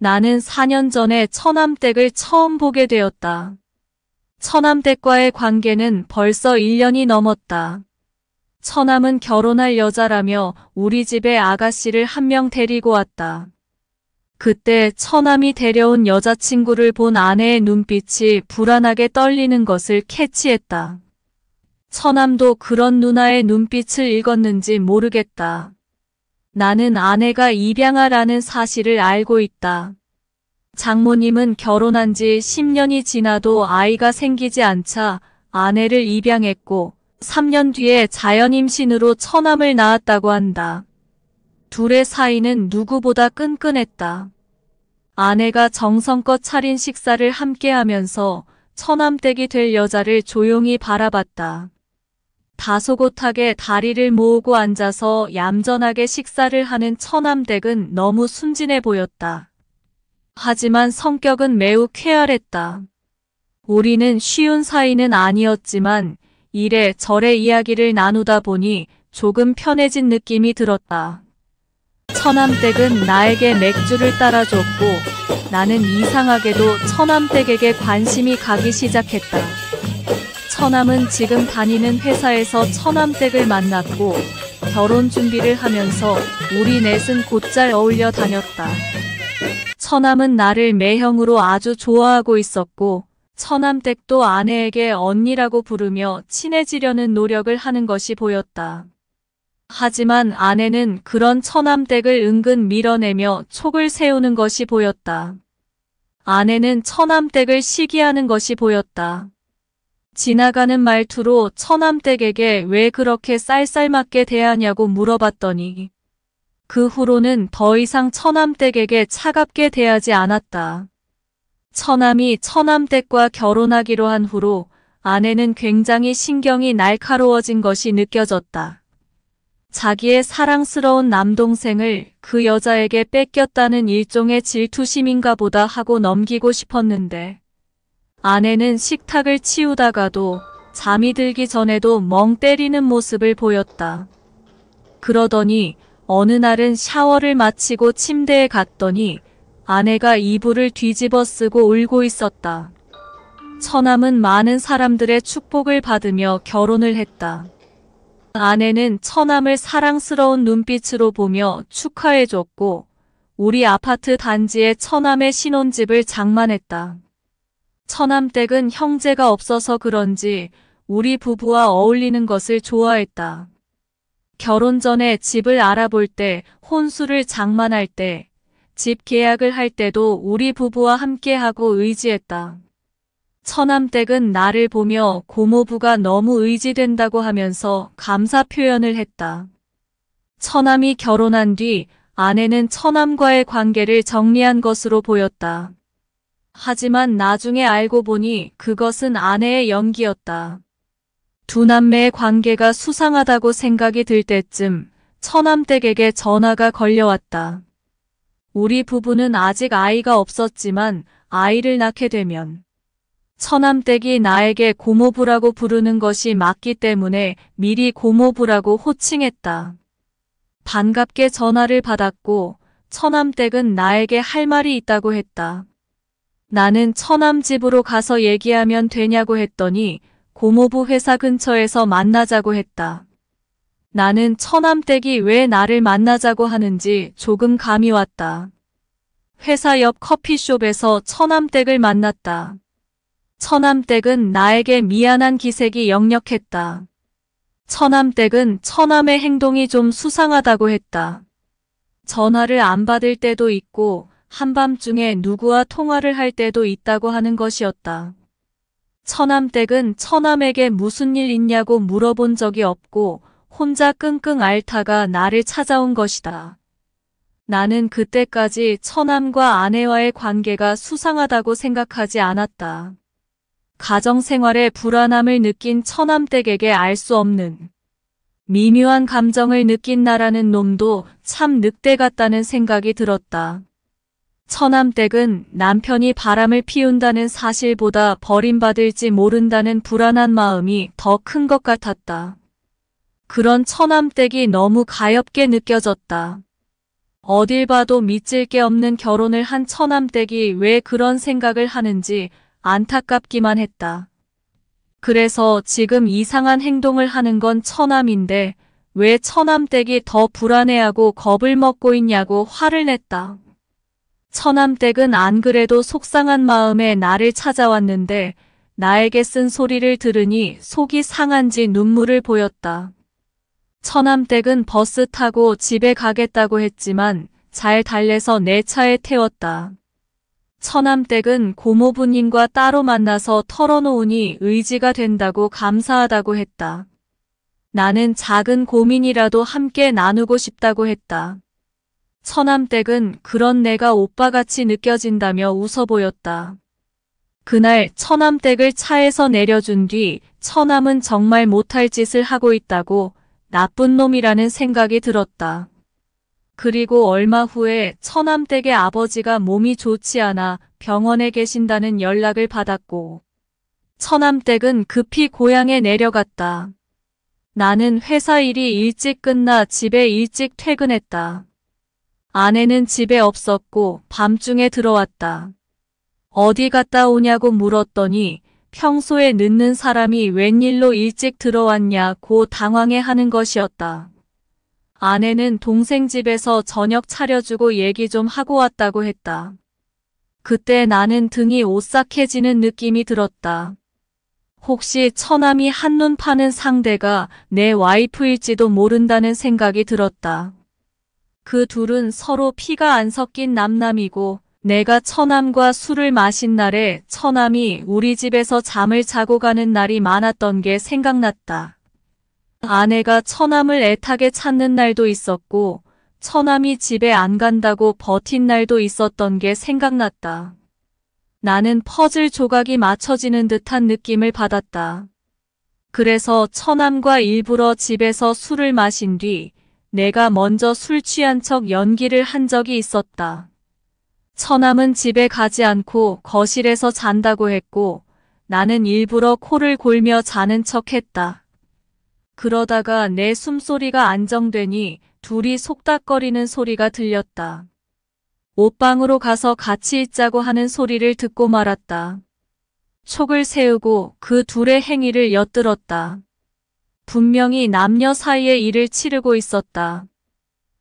나는 4년 전에 처남댁을 처음 보게 되었다. 처남댁과의 관계는 벌써 1년이 넘었다. 처남은 결혼할 여자라며 우리 집에 아가씨를 한 명 데리고 왔다. 그때 처남이 데려온 여자친구를 본 아내의 눈빛이 불안하게 떨리는 것을 캐치했다. 처남도 그런 누나의 눈빛을 읽었는지 모르겠다. 나는 아내가 입양아라는 사실을 알고 있다. 장모님은 결혼한 지 10년이 지나도 아이가 생기지 않자 아내를 입양했고 3년 뒤에 자연임신으로 처남을 낳았다고 한다. 둘의 사이는 누구보다 끈끈했다. 아내가 정성껏 차린 식사를 함께하면서 처남댁이 될 여자를 조용히 바라봤다. 다소곳하게 다리를 모으고 앉아서 얌전하게 식사를 하는 처남댁은 너무 순진해 보였다. 하지만 성격은 매우 쾌활했다. 우리는 쉬운 사이는 아니었지만 이래저래 이야기를 나누다 보니 조금 편해진 느낌이 들었다. 처남댁은 나에게 맥주를 따라줬고 나는 이상하게도 처남댁에게 관심이 가기 시작했다. 처남은 지금 다니는 회사에서 처남댁을 만났고 결혼 준비를 하면서 우리 넷은 곧잘 어울려 다녔다. 처남은 나를 매형으로 아주 좋아하고 있었고 처남댁도 아내에게 언니라고 부르며 친해지려는 노력을 하는 것이 보였다. 하지만 아내는 그런 처남댁을 은근 밀어내며 촉을 세우는 것이 보였다. 아내는 처남댁을 시기하는 것이 보였다. 지나가는 말투로 처남댁에게 왜 그렇게 쌀쌀맞게 대하냐고 물어봤더니 그 후로는 더 이상 처남댁에게 차갑게 대하지 않았다. 처남이 처남댁과 결혼하기로 한 후로 아내는 굉장히 신경이 날카로워진 것이 느껴졌다. 자기의 사랑스러운 남동생을 그 여자에게 뺏겼다는 일종의 질투심인가 보다 하고 넘기고 싶었는데 아내는 식탁을 치우다가도 잠이 들기 전에도 멍 때리는 모습을 보였다. 그러더니 어느 날은 샤워를 마치고 침대에 갔더니 아내가 이불을 뒤집어 쓰고 울고 있었다. 처남은 많은 사람들의 축복을 받으며 결혼을 했다. 아내는 처남을 사랑스러운 눈빛으로 보며 축하해줬고 우리 아파트 단지에 처남의 신혼집을 장만했다. 처남댁은 형제가 없어서 그런지 우리 부부와 어울리는 것을 좋아했다. 결혼 전에 집을 알아볼 때, 혼수를 장만할 때, 집 계약을 할 때도 우리 부부와 함께하고 의지했다. 처남댁은 나를 보며 고모부가 너무 의지된다고 하면서 감사 표현을 했다. 처남이 결혼한 뒤 아내는 처남과의 관계를 정리한 것으로 보였다. 하지만 나중에 알고 보니 그것은 아내의 연기였다. 두 남매의 관계가 수상하다고 생각이 들 때쯤 처남댁에게 전화가 걸려왔다. 우리 부부는 아직 아이가 없었지만 아이를 낳게 되면 처남댁이 나에게 고모부라고 부르는 것이 맞기 때문에 미리 고모부라고 호칭했다. 반갑게 전화를 받았고 처남댁은 나에게 할 말이 있다고 했다. 나는 처남 집으로 가서 얘기하면 되냐고 했더니 고모부 회사 근처에서 만나자고 했다. 나는 처남댁이 왜 나를 만나자고 하는지 조금 감이 왔다. 회사 옆 커피숍에서 처남댁을 만났다. 처남댁은 나에게 미안한 기색이 역력했다. 처남댁은 처남의 행동이 좀 수상하다고 했다. 전화를 안 받을 때도 있고 한밤중에 누구와 통화를 할 때도 있다고 하는 것이었다. 처남댁은 처남에게 무슨 일 있냐고 물어본 적이 없고 혼자 끙끙 앓다가 나를 찾아온 것이다. 나는 그때까지 처남과 아내와의 관계가 수상하다고 생각하지 않았다. 가정생활에 불안함을 느낀 처남댁에게 알 수 없는 미묘한 감정을 느낀 나라는 놈도 참 늑대 같다는 생각이 들었다. 처남댁은 남편이 바람을 피운다는 사실보다 버림받을지 모른다는 불안한 마음이 더 큰 것 같았다. 그런 처남댁이 너무 가엾게 느껴졌다. 어딜 봐도 믿질 게 없는 결혼을 한 처남댁이 왜 그런 생각을 하는지 안타깝기만 했다. 그래서 지금 이상한 행동을 하는 건 처남인데 왜 처남댁이 더 불안해하고 겁을 먹고 있냐고 화를 냈다. 처남댁은 안 그래도 속상한 마음에 나를 찾아왔는데 나에게 쓴 소리를 들으니 속이 상한지 눈물을 보였다. 처남댁은 버스 타고 집에 가겠다고 했지만 잘 달래서 내 차에 태웠다. 처남댁은 고모부님과 따로 만나서 털어놓으니 의지가 된다고 감사하다고 했다. 나는 작은 고민이라도 함께 나누고 싶다고 했다. 처남댁은 그런 내가 오빠같이 느껴진다며 웃어 보였다. 그날 처남댁을 차에서 내려준 뒤 처남은 정말 못할 짓을 하고 있다고 나쁜 놈이라는 생각이 들었다. 그리고 얼마 후에 처남댁의 아버지가 몸이 좋지 않아 병원에 계신다는 연락을 받았고 처남댁은 급히 고향에 내려갔다. 나는 회사 일이 일찍 끝나 집에 일찍 퇴근했다. 아내는 집에 없었고 밤중에 들어왔다. 어디 갔다 오냐고 물었더니 평소에 늦는 사람이 웬일로 일찍 들어왔냐고 당황해하는 것이었다. 아내는 동생 집에서 저녁 차려주고 얘기 좀 하고 왔다고 했다. 그때 나는 등이 오싹해지는 느낌이 들었다. 혹시 처남이 한눈 파는 상대가 내 와이프일지도 모른다는 생각이 들었다. 그 둘은 서로 피가 안 섞인 남남이고 내가 처남과 술을 마신 날에 처남이 우리 집에서 잠을 자고 가는 날이 많았던 게 생각났다. 아내가 처남을 애타게 찾는 날도 있었고 처남이 집에 안 간다고 버틴 날도 있었던 게 생각났다. 나는 퍼즐 조각이 맞춰지는 듯한 느낌을 받았다. 그래서 처남과 일부러 집에서 술을 마신 뒤 내가 먼저 술 취한 척 연기를 한 적이 있었다. 처남은 집에 가지 않고 거실에서 잔다고 했고 나는 일부러 코를 골며 자는 척 했다. 그러다가 내 숨소리가 안정되니 둘이 속닥거리는 소리가 들렸다. 옷방으로 가서 같이 있자고 하는 소리를 듣고 말았다. 촉을 세우고 그 둘의 행위를 엿들었다. 분명히 남녀 사이의 일을 치르고 있었다.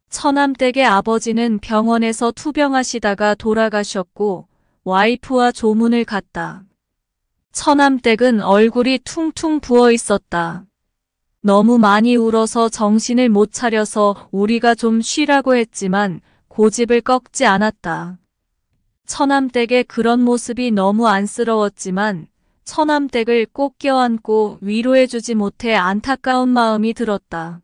처남댁의 아버지는 병원에서 투병하시다가 돌아가셨고 와이프와 조문을 갔다. 처남댁은 얼굴이 퉁퉁 부어 있었다. 너무 많이 울어서 정신을 못 차려서 우리가 좀 쉬라고 했지만 고집을 꺾지 않았다. 처남댁의 그런 모습이 너무 안쓰러웠지만 처남댁을 꼭 껴안고 위로해주지 못해 안타까운 마음이 들었다.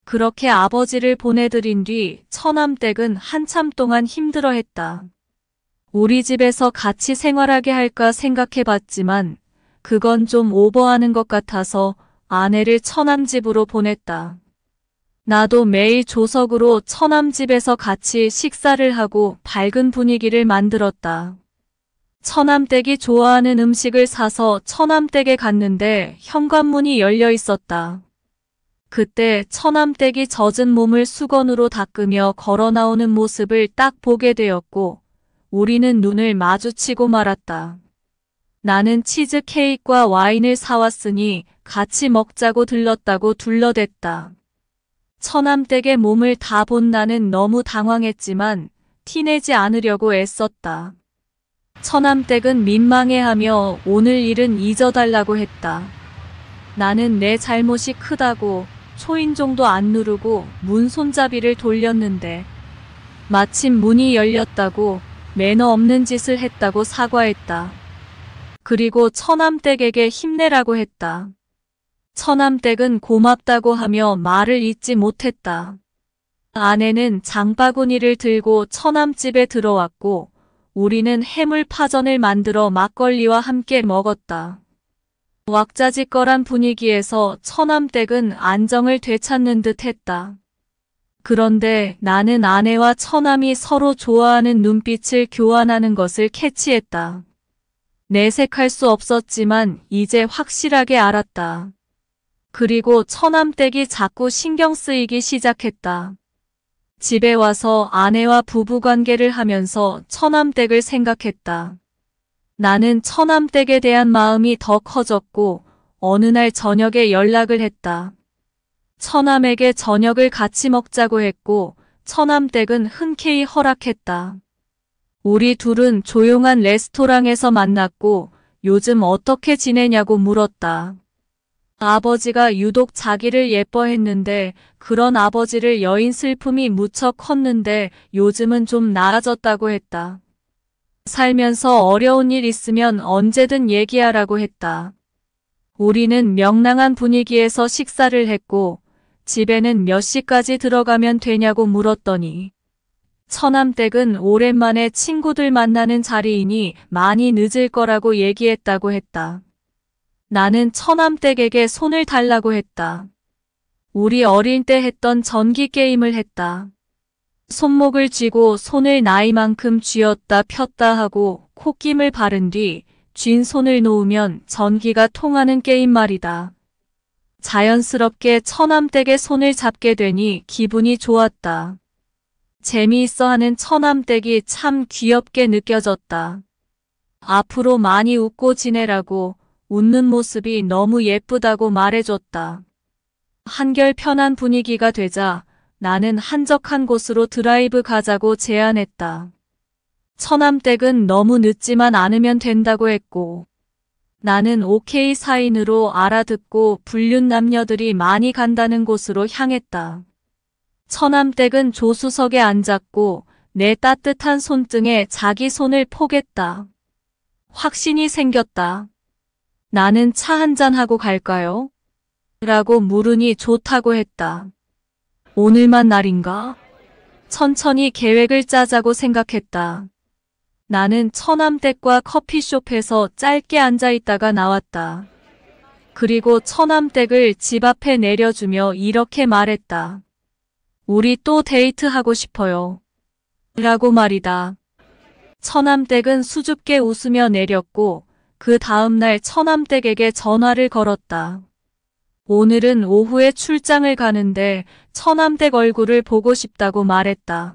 그렇게 아버지를 보내드린 뒤 처남댁은 한참 동안 힘들어했다. 우리 집에서 같이 생활하게 할까 생각해봤지만 그건 좀 오버하는 것 같아서 아내를 처남 집으로 보냈다. 나도 매일 조석으로 처남 집에서 같이 식사를 하고 밝은 분위기를 만들었다. 처남댁이 좋아하는 음식을 사서 처남댁에 갔는데 현관문이 열려 있었다. 그때 처남댁이 젖은 몸을 수건으로 닦으며 걸어 나오는 모습을 딱 보게 되었고 우리는 눈을 마주치고 말았다. 나는 치즈케이크와 와인을 사왔으니 같이 먹자고 들렀다고 둘러댔다. 처남댁의 몸을 다 본 나는 너무 당황했지만 티내지 않으려고 애썼다. 처남댁은 민망해하며 오늘 일은 잊어달라고 했다. 나는 내 잘못이 크다고 초인종도 안 누르고 문 손잡이를 돌렸는데 마침 문이 열렸다고 매너 없는 짓을 했다고 사과했다. 그리고 처남댁에게 힘내라고 했다. 처남댁은 고맙다고 하며 말을 잇지 못했다. 아내는 장바구니를 들고 처남집에 들어왔고 우리는 해물파전을 만들어 막걸리와 함께 먹었다. 왁자지껄한 분위기에서 처남댁은 안정을 되찾는 듯 했다. 그런데 나는 아내와 처남이 서로 좋아하는 눈빛을 교환하는 것을 캐치했다. 내색할 수 없었지만 이제 확실하게 알았다. 그리고 처남댁이 자꾸 신경 쓰이기 시작했다. 집에 와서 아내와 부부관계를 하면서 처남댁을 생각했다. 나는 처남댁에 대한 마음이 더 커졌고 어느 날 저녁에 연락을 했다. 처남에게 저녁을 같이 먹자고 했고 처남댁은 흔쾌히 허락했다. 우리 둘은 조용한 레스토랑에서 만났고 요즘 어떻게 지내냐고 물었다. 아버지가 유독 자기를 예뻐했는데 그런 아버지를 여인 슬픔이 무척 컸는데 요즘은 좀 나아졌다고 했다. 살면서 어려운 일 있으면 언제든 얘기하라고 했다. 우리는 명랑한 분위기에서 식사를 했고 집에는 몇 시까지 들어가면 되냐고 물었더니 처남댁은 오랜만에 친구들 만나는 자리이니 많이 늦을 거라고 얘기했다고 했다. 나는 처남댁에게 손을 달라고 했다. 우리 어릴 때 했던 전기 게임을 했다. 손목을 쥐고 손을 나이만큼 쥐었다 폈다 하고 콧김을 바른 뒤 쥔 손을 놓으면 전기가 통하는 게임 말이다. 자연스럽게 처남댁의 손을 잡게 되니 기분이 좋았다. 재미있어하는 처남댁이 참 귀엽게 느껴졌다. 앞으로 많이 웃고 지내라고 웃는 모습이 너무 예쁘다고 말해줬다. 한결 편한 분위기가 되자 나는 한적한 곳으로 드라이브 가자고 제안했다. 처남댁은 너무 늦지만 않으면 된다고 했고 나는 오케이 사인으로 알아듣고 불륜 남녀들이 많이 간다는 곳으로 향했다. 처남댁은 조수석에 앉았고 내 따뜻한 손등에 자기 손을 포겠다. 확신이 생겼다. 나는 차 한잔하고 갈까요? 라고 물으니 좋다고 했다. 오늘만 날인가? 천천히 계획을 짜자고 생각했다. 나는 처남댁과 커피숍에서 짧게 앉아있다가 나왔다. 그리고 처남댁을 집 앞에 내려주며 이렇게 말했다. 우리 또 데이트하고 싶어요. 라고 말이다. 처남댁은 수줍게 웃으며 내렸고 그 다음날 처남댁에게 전화를 걸었다. 오늘은 오후에 출장을 가는데 처남댁 얼굴을 보고 싶다고 말했다.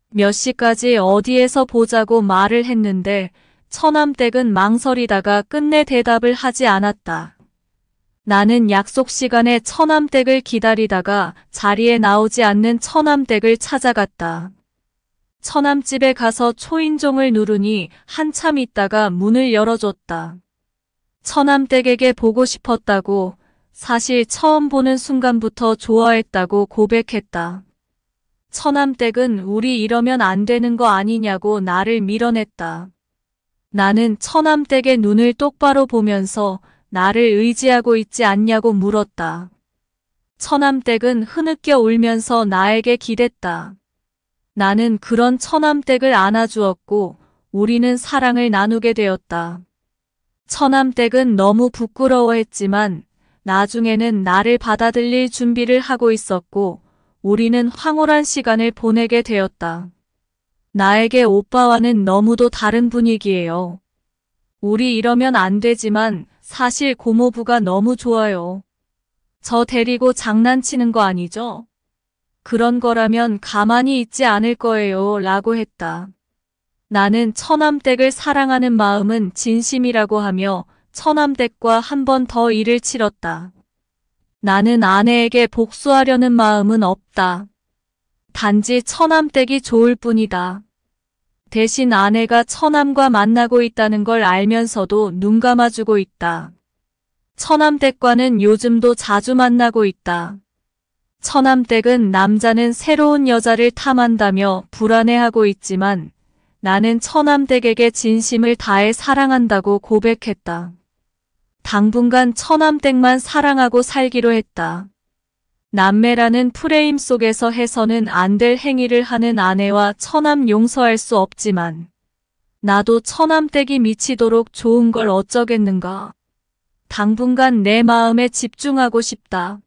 몇 시까지 어디에서 보자고 말을 했는데 처남댁은 망설이다가 끝내 대답을 하지 않았다. 나는 약속 시간에 처남댁을 기다리다가 자리에 나오지 않는 처남댁을 찾아갔다. 처남집에 가서 초인종을 누르니 한참 있다가 문을 열어줬다. 처남댁에게 보고 싶었다고, 사실 처음 보는 순간부터 좋아했다고 고백했다. 처남댁은 우리 이러면 안 되는 거 아니냐고 나를 밀어냈다. 나는 처남댁의 눈을 똑바로 보면서 나를 의지하고 있지 않냐고 물었다. 처남댁은 흐느껴 울면서 나에게 기댔다. 나는 그런 처남댁을 안아주었고 우리는 사랑을 나누게 되었다. 처남댁은 너무 부끄러워했지만 나중에는 나를 받아들일 준비를 하고 있었고 우리는 황홀한 시간을 보내게 되었다. 나에게 오빠와는 너무도 다른 분위기예요. 우리 이러면 안 되지만 사실 고모부가 너무 좋아요. 저 데리고 장난치는 거 아니죠? 그런 거라면 가만히 있지 않을 거예요. 라고 했다. 나는 처남댁을 사랑하는 마음은 진심이라고 하며 처남댁과 한 번 더 일을 치렀다. 나는 아내에게 복수하려는 마음은 없다. 단지 처남댁이 좋을 뿐이다. 대신 아내가 처남과 만나고 있다는 걸 알면서도 눈 감아주고 있다. 처남댁과는 요즘도 자주 만나고 있다. 처남댁은 남자는 새로운 여자를 탐한다며 불안해하고 있지만 나는 처남댁에게 진심을 다해 사랑한다고 고백했다. 당분간 처남댁만 사랑하고 살기로 했다. 남매라는 프레임 속에서 해서는 안 될 행위를 하는 아내와 처남 용서할 수 없지만 나도 처남댁이 미치도록 좋은 걸 어쩌겠는가. 당분간 내 마음에 집중하고 싶다.